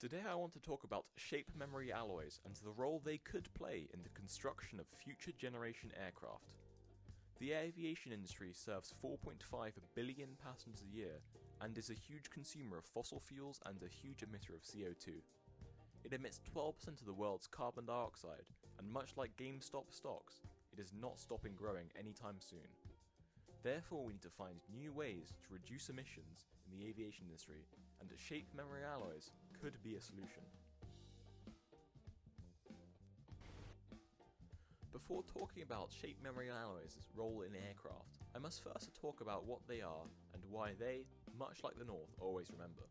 Today I want to talk about shape memory alloys and the role they could play in the construction of future generation aircraft. The aviation industry serves 4.5 billion passengers a year and is a huge consumer of fossil fuels and a huge emitter of CO2. It emits 12% of the world's carbon dioxide, and much like GameStop stocks, it is not stopping growing anytime soon. Therefore, we need to find new ways to reduce emissions in the aviation industry, and shape memory alloys could be a solution. Before talking about shape memory alloys' role in aircraft, I must first talk about what they are and why they, much like the North, always remember.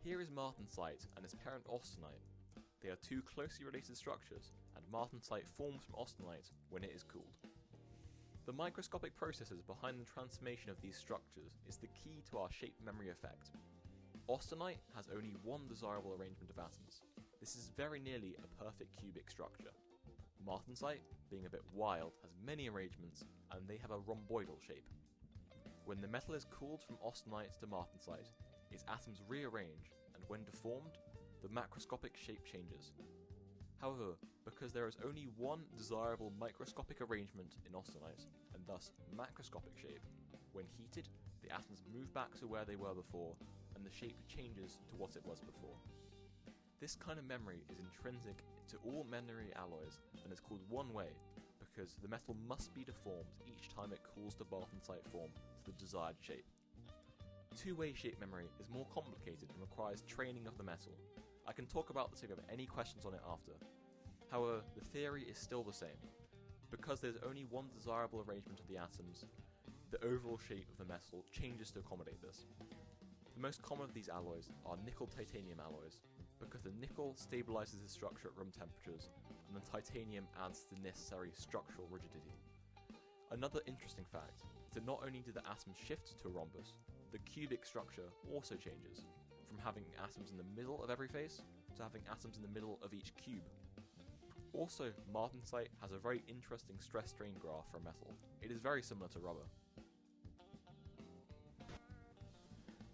Here is martensite and its parent austenite. They are two closely related structures, and martensite forms from austenite when it is cooled. The microscopic processes behind the transformation of these structures is the key to our shape memory effect. Austenite has only one desirable arrangement of atoms. This is very nearly a perfect cubic structure. Martensite, being a bit wild, has many arrangements, and they have a rhomboidal shape. When the metal is cooled from austenite to martensite, its atoms rearrange, and when deformed, the macroscopic shape changes. However, because there is only one desirable microscopic arrangement in austenite, and thus macroscopic shape, when heated, the atoms move back to where they were before, and the shape changes to what it was before. This kind of memory is intrinsic to all memory alloys and is called one-way, because the metal must be deformed each time it cools to martensite form to the desired shape. Two-way shape memory is more complicated and requires training of the metal. I can talk about this if you have any questions on it after. However, the theory is still the same. Because there's only one desirable arrangement of the atoms, the overall shape of the metal changes to accommodate this. The most common of these alloys are nickel-titanium alloys, because the nickel stabilizes the structure at room temperatures, and the titanium adds the necessary structural rigidity. Another interesting fact is that not only do the atoms shift to a rhombus, the cubic structure also changes, from having atoms in the middle of every face to having atoms in the middle of each cube. Also, martensite has a very interesting stress-strain graph for a metal. It is very similar to rubber.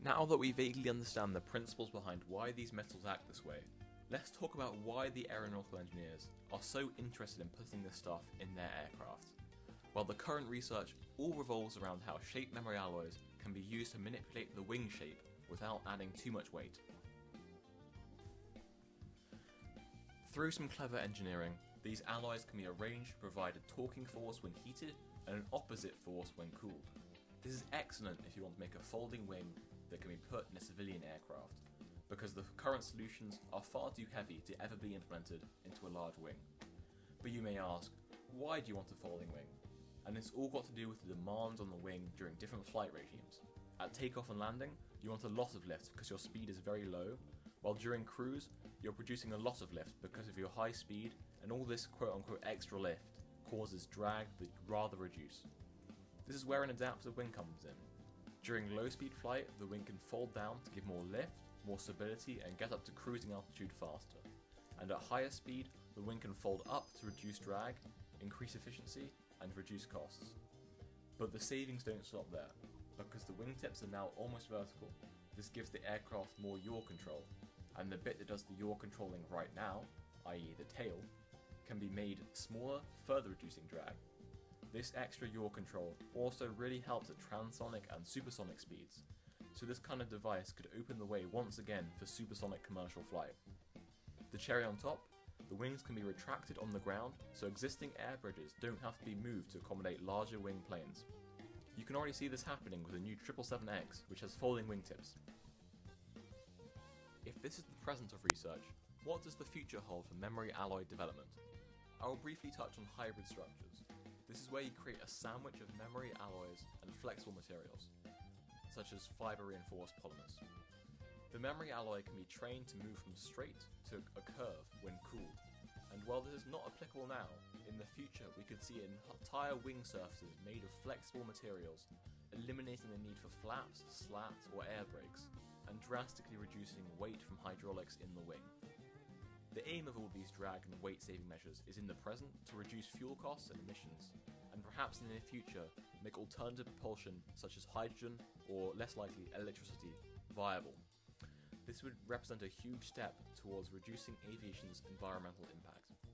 Now that we vaguely understand the principles behind why these metals act this way, let's talk about why the aeronautical engineers are so interested in putting this stuff in their aircraft. Well, the current research all revolves around how shape memory alloys can be used to manipulate the wing shape without adding too much weight. Through some clever engineering, these alloys can be arranged to provide a torquing force when heated and an opposite force when cooled. This is excellent if you want to make a folding wing that can be put in a civilian aircraft, because the current solutions are far too heavy to ever be implemented into a large wing. But you may ask, why do you want a folding wing? And it's all got to do with the demands on the wing during different flight regimes. At takeoff and landing, you want a lot of lift because your speed is very low, while during cruise, you're producing a lot of lift because of your high speed, and all this quote-unquote extra lift causes drag that you'd rather reduce. This is where an adaptive wing comes in. During low-speed flight, the wing can fold down to give more lift, more stability, and get up to cruising altitude faster. And at higher speed, the wing can fold up to reduce drag, increase efficiency, and reduce costs. But the savings don't stop there, because the wingtips are now almost vertical. This gives the aircraft more yaw control, and the bit that does the yaw controlling right now, i.e. the tail, can be made smaller, further reducing drag. This extra yaw control also really helps at transonic and supersonic speeds, so this kind of device could open the way once again for supersonic commercial flight. The cherry on top, the wings can be retracted on the ground, so existing air bridges don't have to be moved to accommodate larger wing planes. You can already see this happening with the new 777X, which has folding wingtips. If this is the present of research, what does the future hold for memory alloy development? I will briefly touch on hybrid structures. This is where you create a sandwich of memory alloys and flexible materials, such as fiber-reinforced polymers. The memory alloy can be trained to move from straight to a curve when cooled, and while this is not applicable now, in the future we could see entire wing surfaces made of flexible materials, eliminating the need for flaps, slats or air brakes, and drastically reducing weight from hydraulics in the wing. The aim of all these drag and weight saving measures is in the present to reduce fuel costs and emissions, and perhaps in the near future make alternative propulsion such as hydrogen or, less likely, electricity viable. This would represent a huge step towards reducing aviation's environmental impact.